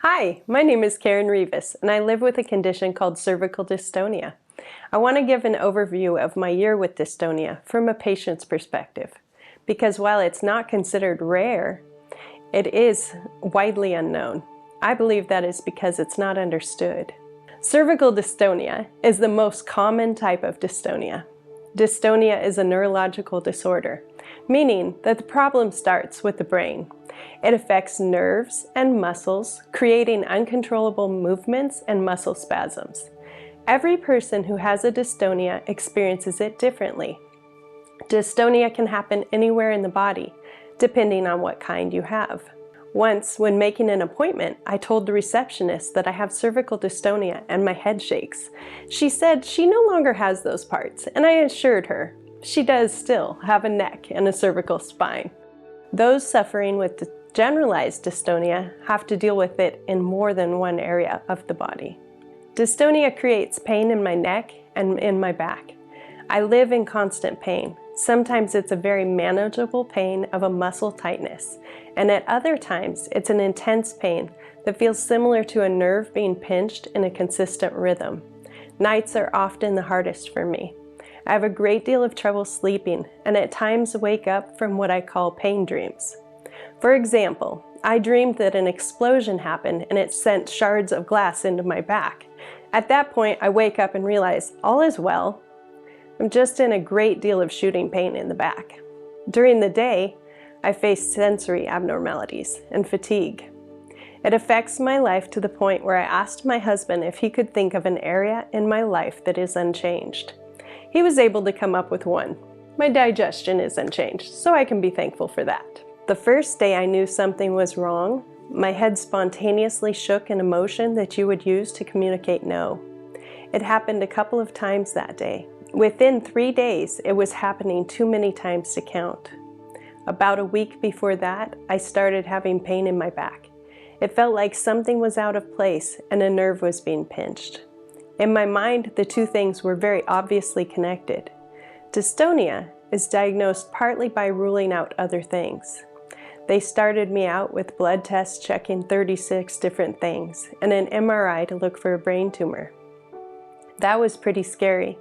Hi, my name is Karen Rivas, and I live with a condition called cervical dystonia. I want to give an overview of my year with dystonia from a patient's perspective, because while it's not considered rare, it is widely unknown. I believe that is because it's not understood. Cervical dystonia is the most common type of dystonia. Dystonia is a neurological disorder, meaning that the problem starts with the brain. It affects nerves and muscles, creating uncontrollable movements and muscle spasms. Every person who has a dystonia experiences it differently. Dystonia can happen anywhere in the body, depending on what kind you have. Once, when making an appointment, I told the receptionist that I have cervical dystonia and my head shakes. She said she no longer has those parts, and I assured her she does still have a neck and a cervical spine. Those suffering with generalized dystonia have to deal with it in more than one area of the body. Dystonia creates pain in my neck and in my back. I live in constant pain. Sometimes it's a very manageable pain of a muscle tightness, and at other times it's an intense pain that feels similar to a nerve being pinched in a consistent rhythm. Nights are often the hardest for me. I have a great deal of trouble sleeping and at times wake up from what I call pain dreams. For example, I dreamed that an explosion happened and it sent shards of glass into my back. At that point, I wake up and realize all is well. I'm just in a great deal of shooting pain in the back. During the day, I face sensory abnormalities and fatigue. It affects my life to the point where I asked my husband if he could think of an area in my life that is unchanged. He was able to come up with one. My digestion is unchanged, so I can be thankful for that. The first day I knew something was wrong, my head spontaneously shook an emotion that you would use to communicate no. It happened a couple of times that day. Within 3 days, it was happening too many times to count. About a week before that, I started having pain in my back. It felt like something was out of place and a nerve was being pinched. In my mind, the two things were very obviously connected. Dystonia is diagnosed partly by ruling out other things. They started me out with blood tests checking 36 different things and an MRI to look for a brain tumor. That was pretty scary.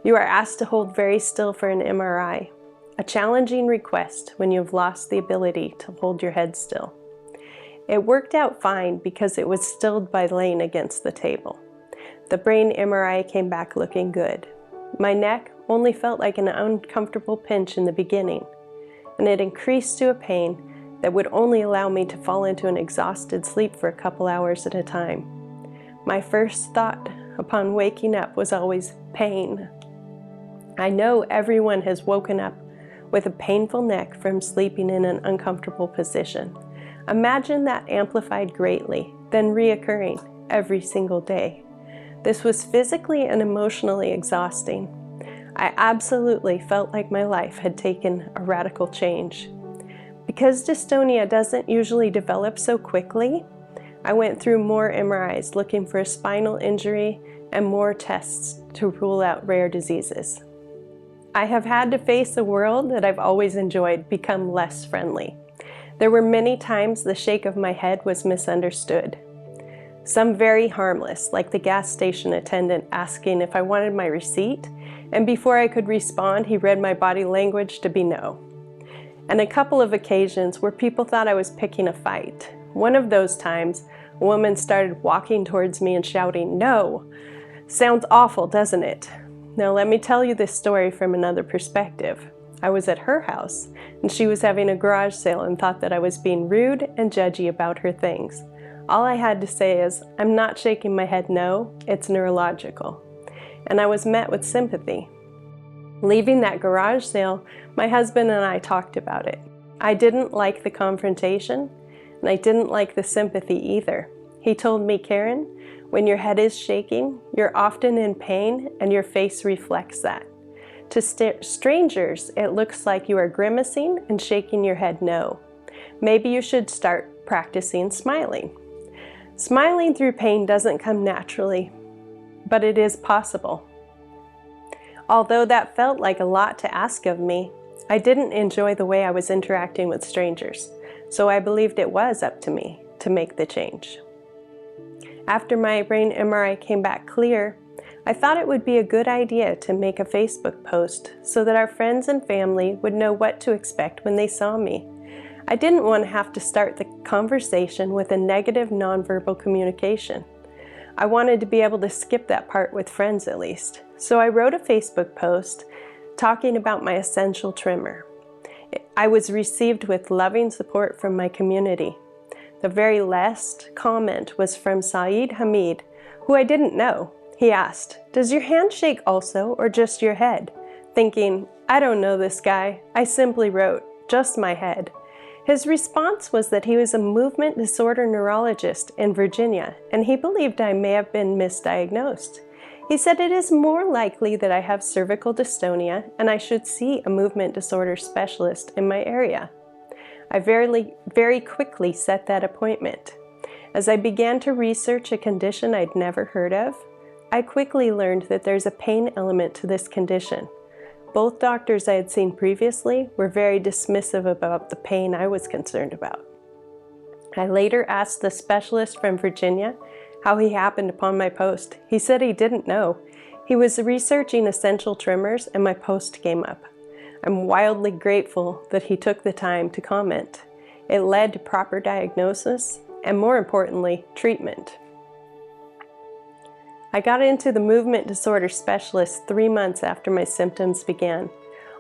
You are asked to hold very still for an MRI, a challenging request when you have lost the ability to hold your head still. It worked out fine because it was stilled by laying against the table. The brain MRI came back looking good. My neck only felt like an uncomfortable pinch in the beginning, and it increased to a pain that would only allow me to fall into an exhausted sleep for a couple hours at a time. My first thought upon waking up was always pain. I know everyone has woken up with a painful neck from sleeping in an uncomfortable position. Imagine that amplified greatly, then reoccurring every single day. This was physically and emotionally exhausting. I absolutely felt like my life had taken a radical change. Because dystonia doesn't usually develop so quickly, I went through more MRIs looking for a spinal injury and more tests to rule out rare diseases. I have had to face a world that I've always enjoyed become less friendly. There were many times the shake of my head was misunderstood. Some very harmless, like the gas station attendant asking if I wanted my receipt, and before I could respond, he read my body language to be no. And a couple of occasions where people thought I was picking a fight. One of those times, a woman started walking towards me and shouting, "No!" Sounds awful, doesn't it? Now let me tell you this story from another perspective. I was at her house, and she was having a garage sale and thought that I was being rude and judgy about her things. All I had to say is, "I'm not shaking my head no, it's neurological." And I was met with sympathy. Leaving that garage sale, my husband and I talked about it. I didn't like the confrontation, and I didn't like the sympathy either. He told me, "Karen, when your head is shaking, you're often in pain and your face reflects that. To strangers, it looks like you are grimacing and shaking your head no. Maybe you should start practicing smiling." Smiling through pain doesn't come naturally, but it is possible. Although that felt like a lot to ask of me, I didn't enjoy the way I was interacting with strangers, so I believed it was up to me to make the change. After my brain MRI came back clear, I thought it would be a good idea to make a Facebook post so that our friends and family would know what to expect when they saw me. I didn't want to have to start the conversation with a negative nonverbal communication. I wanted to be able to skip that part with friends at least. So I wrote a Facebook post talking about my essential trimmer. I was received with loving support from my community. The very last comment was from Saeed Hamid, who I didn't know. He asked, "Does your hand shake also, or just your head?" Thinking, I don't know this guy. I simply wrote, "Just my head." His response was that he was a movement disorder neurologist in Virginia, and he believed I may have been misdiagnosed. He said it is more likely that I have cervical dystonia, and I should see a movement disorder specialist in my area. I very quickly set that appointment. As I began to research a condition I'd never heard of, I quickly learned that there's a pain element to this condition. Both doctors I had seen previously were very dismissive about the pain I was concerned about. I later asked the specialist from Virginia how he happened upon my post. He said he didn't know. He was researching essential tremors and my post came up. I'm wildly grateful that he took the time to comment. It led to proper diagnosis and, more importantly, treatment. I got into the movement disorder specialist 3 months after my symptoms began.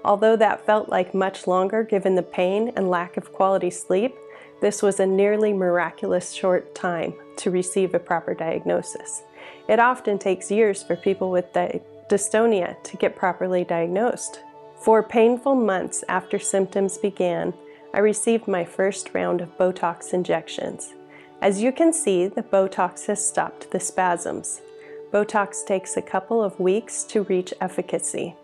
Although that felt like much longer given the pain and lack of quality sleep, this was a nearly miraculous short time to receive a proper diagnosis. It often takes years for people with dystonia to get properly diagnosed. For painful months after symptoms began, I received my first round of Botox injections. As you can see, the Botox has stopped the spasms. Botox takes a couple of weeks to reach efficacy.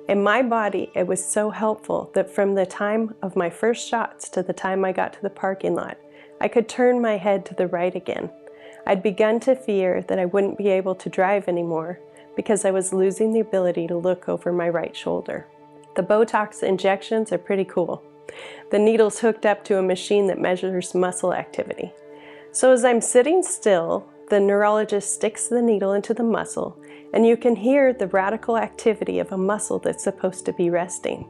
In my body, it was so helpful that from the time of my first shots to the time I got to the parking lot, I could turn my head to the right again. I'd begun to fear that I wouldn't be able to drive anymore because I was losing the ability to look over my right shoulder. The Botox injections are pretty cool. The needle's hooked up to a machine that measures muscle activity. So as I'm sitting still, the neurologist sticks the needle into the muscle, and you can hear the radical activity of a muscle that's supposed to be resting.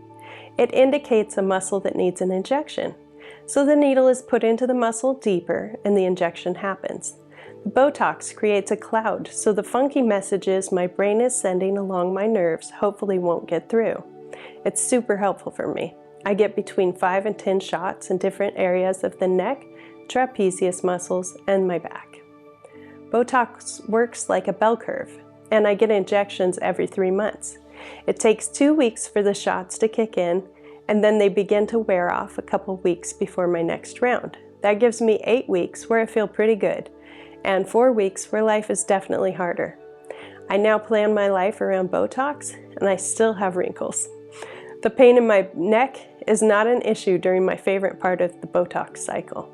It indicates a muscle that needs an injection. So the needle is put into the muscle deeper, and the injection happens. The Botox creates a cloud, so the funky messages my brain is sending along my nerves hopefully won't get through. It's super helpful for me. I get between 5 and 10 shots in different areas of the neck, trapezius muscles, and my back. Botox works like a bell curve, and I get injections every 3 months. It takes 2 weeks for the shots to kick in, and then they begin to wear off a couple weeks before my next round. That gives me 8 weeks where I feel pretty good, and 4 weeks where life is definitely harder. I now plan my life around Botox, and I still have wrinkles. The pain in my neck is not an issue during my favorite part of the Botox cycle.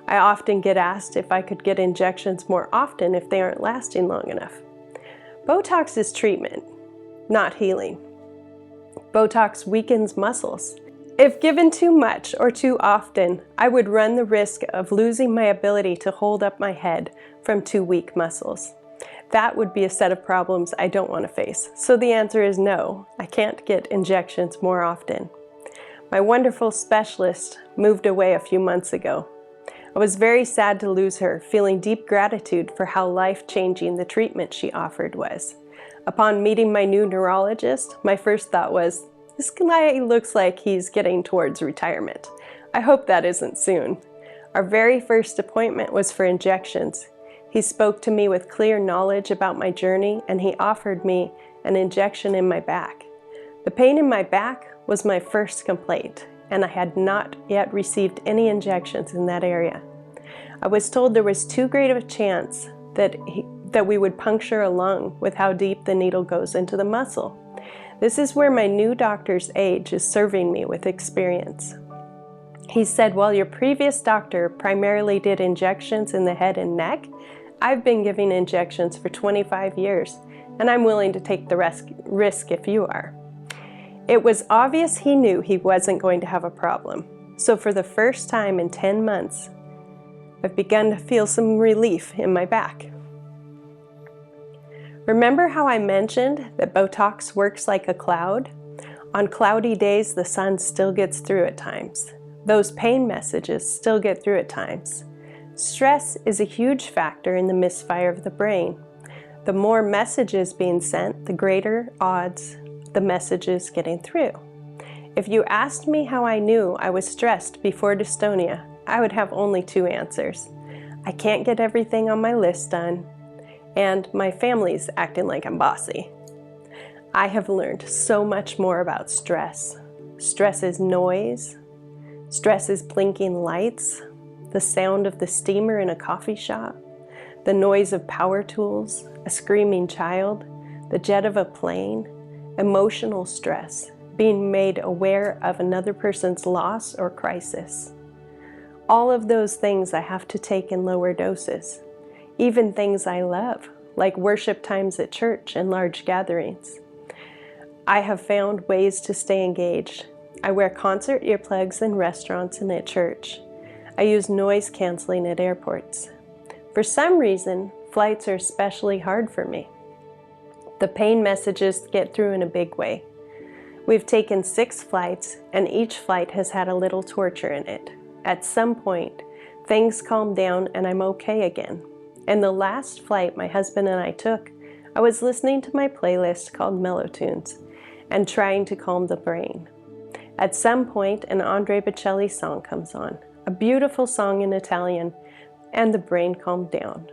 I often get asked if I could get injections more often if they aren't lasting long enough. Botox is treatment, not healing. Botox weakens muscles. If given too much or too often, I would run the risk of losing my ability to hold up my head from too weak muscles. That would be a set of problems I don't want to face. So the answer is no, I can't get injections more often. My wonderful specialist moved away a few months ago. I was very sad to lose her, feeling deep gratitude for how life-changing the treatment she offered was. Upon meeting my new neurologist, my first thought was, this guy looks like he's getting towards retirement. I hope that isn't soon. Our very first appointment was for injections. He spoke to me with clear knowledge about my journey, and he offered me an injection in my back. The pain in my back was my first complaint, and I had not yet received any injections in that area. I was told there was too great of a chance that we would puncture a lung with how deep the needle goes into the muscle. This is where my new doctor's age is serving me with experience. He said, while your previous doctor primarily did injections in the head and neck, I've been giving injections for 25 years, and I'm willing to take the risk if you are. It was obvious he knew he wasn't going to have a problem. So for the first time in 10 months, I've begun to feel some relief in my back. Remember how I mentioned that Botox works like a cloud? On cloudy days, the sun still gets through at times. Those pain messages still get through at times. Stress is a huge factor in the misfire of the brain. The more messages being sent, the greater odds the messages getting through. If you asked me how I knew I was stressed before dystonia, I would have only two answers. I can't get everything on my list done, and my family's acting like I'm bossy. I have learned so much more about stress. Stress is noise. Stress is blinking lights, the sound of the steamer in a coffee shop, the noise of power tools, a screaming child, the jet of a plane, emotional stress, being made aware of another person's loss or crisis. All of those things I have to take in lower doses. Even things I love, like worship times at church and large gatherings. I have found ways to stay engaged. I wear concert earplugs in restaurants and at church. I use noise canceling at airports. For some reason, flights are especially hard for me. The pain messages get through in a big way. We've taken 6 flights, and each flight has had a little torture in it. At some point, things calm down and I'm okay again. And the last flight my husband and I took, I was listening to my playlist called Mellow Tunes and trying to calm the brain. At some point, an Andre Bocelli song comes on, a beautiful song in Italian, and the brain calmed down.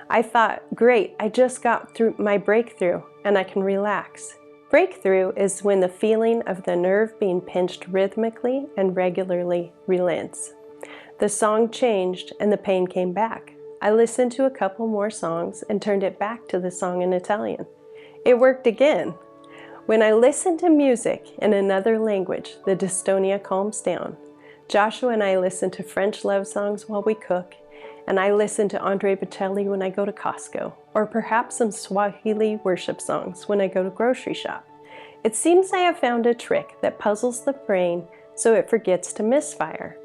I thought, great, I just got through my breakthrough and I can relax. Breakthrough is when the feeling of the nerve being pinched rhythmically and regularly relents. The song changed and the pain came back. I listened to a couple more songs and turned it back to the song in Italian. It worked again. When I listen to music in another language, the dystonia calms down. Joshua and I listen to French love songs while we cook, and I listen to Andre Bocelli when I go to Costco, or perhaps some Swahili worship songs when I go to grocery shop. It seems I have found a trick that puzzles the brain so it forgets to misfire.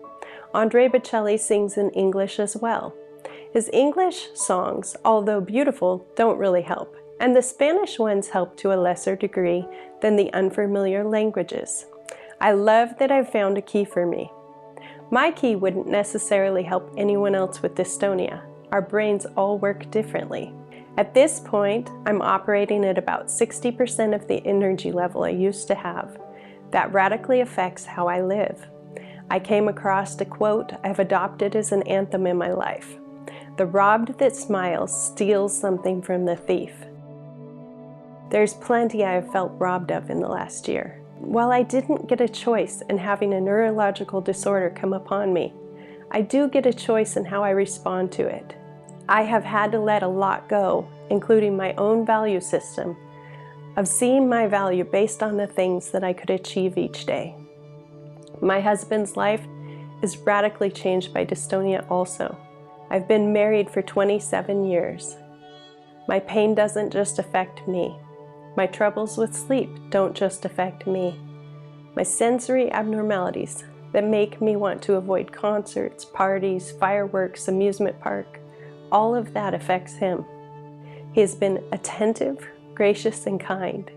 Andre Bocelli sings in English as well. His English songs, although beautiful, don't really help, and the Spanish ones help to a lesser degree than the unfamiliar languages. I love that I've found a key for me. My key wouldn't necessarily help anyone else with dystonia. Our brains all work differently. At this point, I'm operating at about 60% of the energy level I used to have. That radically affects how I live. I came across a quote I've adopted as an anthem in my life. The robbed that smiles steals something from the thief. There's plenty I have felt robbed of in the last year. While I didn't get a choice in having a neurological disorder come upon me, I do get a choice in how I respond to it. I have had to let a lot go, including my own value system, of seeing my value based on the things that I could achieve each day. My husband's life is radically changed by dystonia also. I've been married for 27 years. My pain doesn't just affect me. My troubles with sleep don't just affect me. My sensory abnormalities that make me want to avoid concerts, parties, fireworks, amusement park, all of that affects him. He has been attentive, gracious, and kind.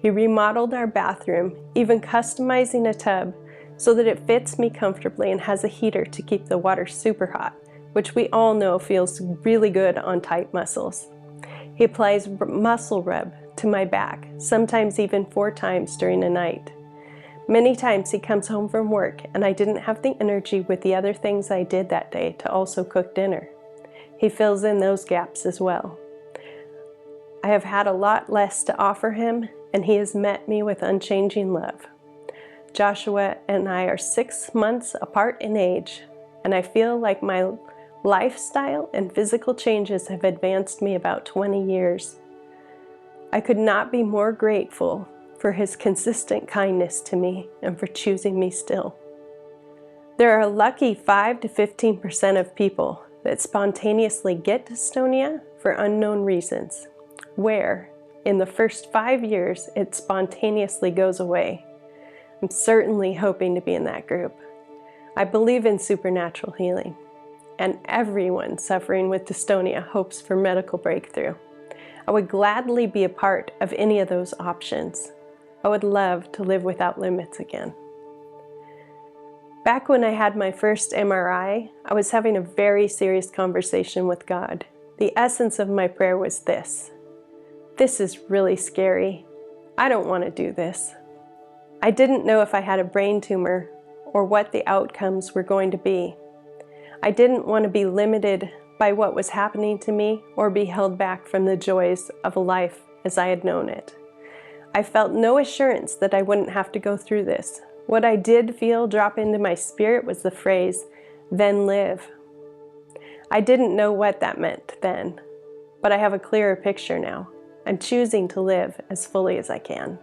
He remodeled our bathroom, even customizing a tub so that it fits me comfortably and has a heater to keep the water super hot, which we all know feels really good on tight muscles. He applies muscle rub to my back, sometimes even 4 times during a night. Many times he comes home from work and I didn't have the energy with the other things I did that day to also cook dinner. He fills in those gaps as well. I have had a lot less to offer him, and he has met me with unchanging love. Joshua and I are 6 months apart in age, and I feel like my lifestyle and physical changes have advanced me about 20 years. I could not be more grateful for his consistent kindness to me and for choosing me still. There are a lucky 5 to 15% of people that spontaneously get dystonia for unknown reasons, where in the first 5 years it spontaneously goes away. I'm certainly hoping to be in that group. I believe in supernatural healing. and everyone suffering with dystonia hopes for medical breakthrough. I would gladly be a part of any of those options. I would love to live without limits again. Back when I had my first MRI, I was having a very serious conversation with God. The essence of my prayer was this: this is really scary. I don't want to do this. I didn't know if I had a brain tumor or what the outcomes were going to be. I didn't want to be limited by what was happening to me or be held back from the joys of a life as I had known it. I felt no assurance that I wouldn't have to go through this. What I did feel drop into my spirit was the phrase, "then live." I didn't know what that meant then, but I have a clearer picture now. I'm choosing to live as fully as I can.